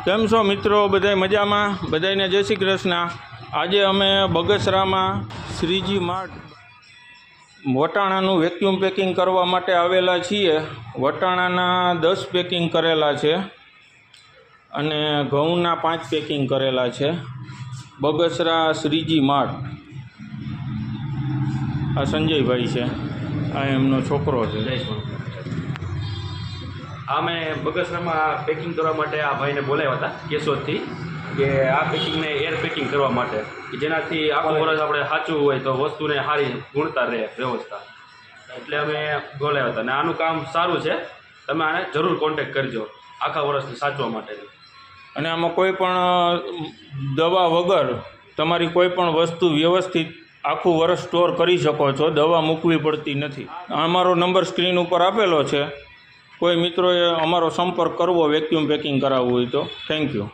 કેમ છો મિત્રો? બધાય મજામાં? બધાને જય શ્રી કૃષ્ણ। આજે અમે બગસરામાં શ્રીજી માર્ટ વટાણાનું વેક્યુમ પેકિંગ કરવા માટે આવેલા છીએ। વટાણાના 10 પેકિંગ કરેલા છે અને ઘઉંના 5 પેકિંગ કરેલા છે। બગસરા શ્રીજી માર્ટ। આ સંજયભાઈ છે, આ એમનો છોકરો છે। અમે બગસરામાં પેકિંગ કરવા માટે આ ભાઈને બોલાવ્યા હતા કેશોદથી, કે આ પેકિંગને એર પેકિંગ કરવા માટે, કે જેનાથી આખું વર્ષ આપણે સાચવું હોય તો વસ્તુને સારી ગુણતા રહે વ્યવસ્થા, એટલે અમે બોલાવ્યા હતા। અને આનું કામ સારું છે, તમે આને જરૂર કોન્ટેક્ટ કરજો આખા વર્ષને સાચવા માટે। અને આમાં કોઈ પણ દવા વગર તમારી કોઈ પણ વસ્તુ વ્યવસ્થિત આખું વર્ષ સ્ટોર કરી શકો છો, દવા મૂકવી પડતી નથી। અમારો નંબર સ્ક્રીન ઉપર આપેલો છે, કોઈ મિત્રોએ અમારો સંપર્ક કરવો વેક્યુમ પેકિંગ કરાવવું હોય તો। Thank you.